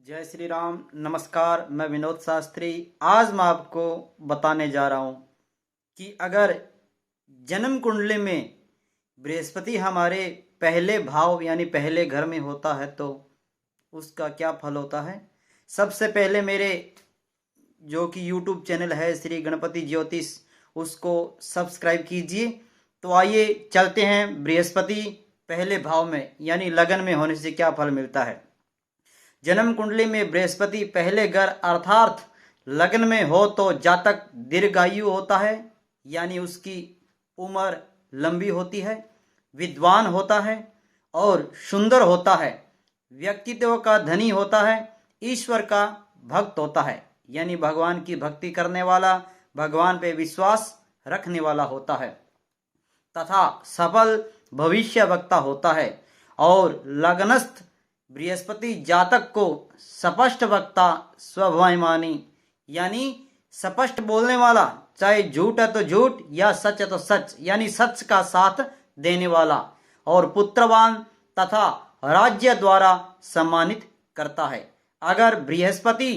जय श्री राम। नमस्कार, मैं विनोद शास्त्री। आज मैं आपको बताने जा रहा हूँ कि अगर जन्म कुंडली में बृहस्पति हमारे पहले भाव यानी पहले घर में होता है तो उसका क्या फल होता है। सबसे पहले मेरे जो कि यूट्यूब चैनल है श्री गणपति ज्योतिष, उसको सब्सक्राइब कीजिए। तो आइए चलते हैं बृहस्पति पहले भाव में यानी लगन में होने से क्या फल मिलता है। जन्म कुंडली में बृहस्पति पहले घर अर्थात लग्न में हो तो जातक दीर्घायु होता है यानी उसकी उम्र लंबी होती है, विद्वान होता है और सुंदर होता है, व्यक्तित्व का धनी होता है, ईश्वर का भक्त होता है यानी भगवान की भक्ति करने वाला, भगवान पे विश्वास रखने वाला होता है तथा सफल भविष्य वक्ता होता है। और लग्नस्थ बृहस्पति जातक को स्पष्ट वक्ता, स्वाभिमानी यानी स्पष्ट बोलने वाला, चाहे झूठ है तो झूठ या सच है तो सच यानी सच का साथ देने वाला और पुत्रवान तथा राज्य द्वारा सम्मानित करता है। अगर बृहस्पति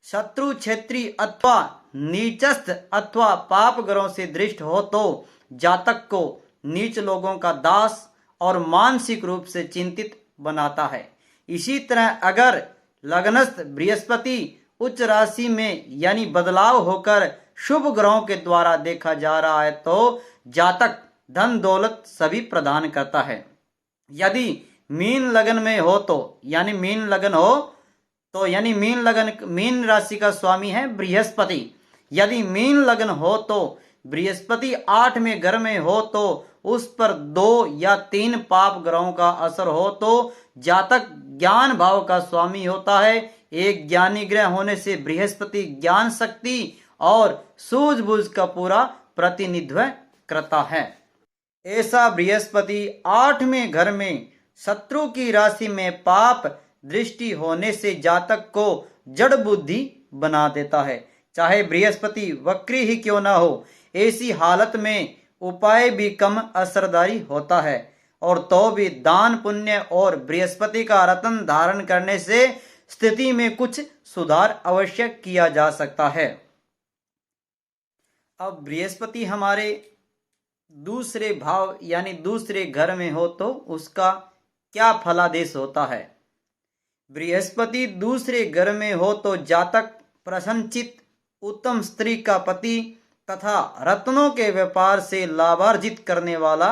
शत्रु क्षेत्री अथवा नीचस्थ अथवा पाप ग्रहों से दृष्ट हो तो जातक को नीच लोगों का दास और मानसिक रूप से चिंतित बनाता है। इसी तरह अगर लग्नस्थ बृहस्पति उच्च राशि में यानी बदलाव होकर शुभ ग्रहों के द्वारा देखा जा रहा है तो जातक धन दौलत सभी प्रदान करता है। यदि मीन लगन में हो तो यानी मीन लगन हो तो यानी मीन राशि का स्वामी है बृहस्पति। यदि मीन लगन हो तो बृहस्पति 8वें घर में हो तो उस पर 2 या 3 पाप ग्रहों का असर हो तो जातक ज्ञान भाव का स्वामी होता है। एक ज्ञानी ग्रह होने से बृहस्पति ज्ञान शक्ति और सूझबूझ का पूरा प्रतिनिधित्व करता है। ऐसा बृहस्पति 8वें घर में शत्रु की राशि में पाप दृष्टि होने से जातक को जड़ बुद्धि बना देता है। चाहे बृहस्पति वक्री ही क्यों ना हो, ऐसी हालत में उपाय भी कम असरदारी होता है और तो भी दान पुण्य और बृहस्पति का रत्न धारण करने से स्थिति में कुछ सुधार अवश्य किया जा सकता है। अब बृहस्पति हमारे दूसरे भाव यानी दूसरे घर में हो तो उसका क्या फलादेश होता है। बृहस्पति दूसरे घर में हो तो जातक प्रसन्नचित, उत्तम स्त्री का पति तथा रत्नों के व्यापार से लाभार्जित करने वाला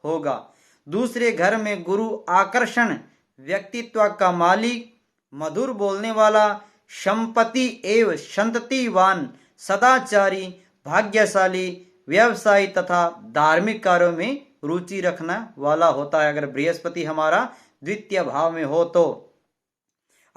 होगा। दूसरे घर में गुरु आकर्षण, व्यक्तित्व का मालिक, मधुर बोलने वाला, संपत्ति एवं संततिवान, सदाचारी, भाग्यशाली, व्यवसायी तथा धार्मिक कार्यों में रुचि रखने वाला होता है अगर बृहस्पति हमारा द्वितीय भाव में हो तो।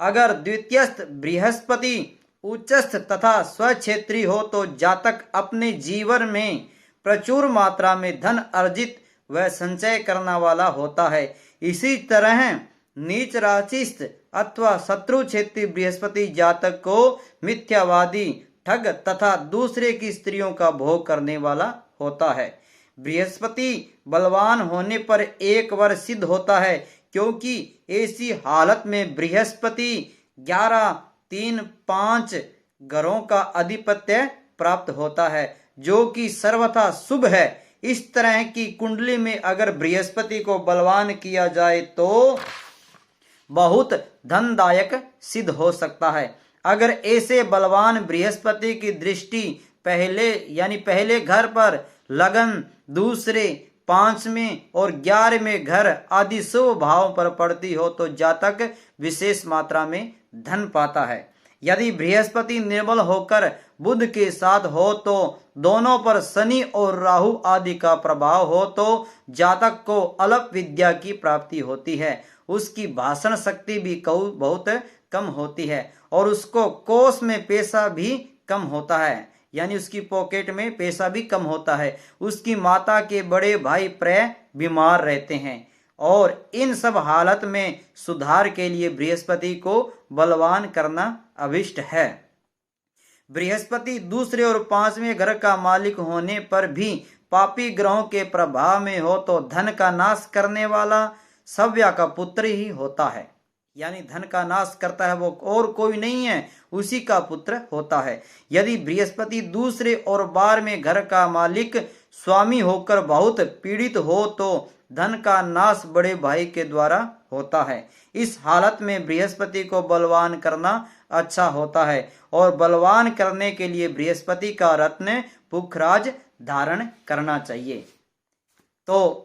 अगर द्वितीयस्थ बृहस्पति उच्चस्थ तथा स्वक्षेत्री हो तो जातक अपने जीवन में प्रचुर मात्रा में धन अर्जित व संचय करने वाला होता है। इसी तरह नीच राशिस्थ अथवा शत्रु क्षेत्री बृहस्पति जातक को मिथ्यावादी, ठग तथा दूसरे की स्त्रियों का भोग करने वाला होता है। बृहस्पति बलवान होने पर एक वर्ष सिद्ध होता है क्योंकि ऐसी हालत में बृहस्पति 11, 3, 5 ग्रहों का आधिपत्य प्राप्त होता है जो कि सर्वथा शुभ है। इस तरह की कुंडली में अगर बृहस्पति को बलवान किया जाए तो बहुत धनदायक सिद्ध हो सकता है। अगर ऐसे बलवान बृहस्पति की दृष्टि पहले घर पर लगन, दूसरे, 5वें और 11वें घर आदि शुभ भाव पर पड़ती हो तो जातक विशेष मात्रा में धन पाता है। यदि बृहस्पति निर्मल होकर बुध के साथ हो तो दोनों पर शनि और राहु आदि का प्रभाव हो तो जातक को अल्प विद्या की प्राप्ति होती है। उसकी भाषण शक्ति भी बहुत कम होती है और उसको कोष में पैसा भी कम होता है यानी उसकी पॉकेट में पैसा भी कम होता है। उसकी माता के बड़े भाई प्राय बीमार रहते हैं और इन सब हालत में सुधार के लिए बृहस्पति को बलवान करना अभिष्ट है। बृहस्पति दूसरे और 5वें घर का मालिक होने पर भी पापी ग्रहों के प्रभाव में हो तो धन का नाश करने वाला सव्या का पुत्र ही होता है यानी धन का नाश करता है वो और कोई नहीं है, उसी का पुत्र होता है। यदि बृहस्पति दूसरे और 12वें घर का मालिक स्वामी होकर बहुत पीड़ित हो तो धन का नाश बड़े भाई के द्वारा होता है। इस हालत में बृहस्पति को बलवान करना अच्छा होता है और बलवान करने के लिए बृहस्पति का रत्न पुखराज धारण करना चाहिए। तो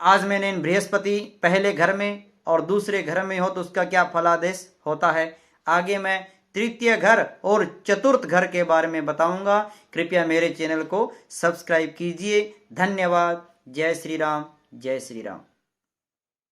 आज मैंने बृहस्पति पहले घर में और दूसरे घर में हो तो उसका क्या फलादेश होता है, आगे मैं तृतीय घर और चतुर्थ घर के बारे में बताऊंगा। कृपया मेरे चैनल को सब्सक्राइब कीजिए। धन्यवाद। जय श्री राम, जय श्री राम।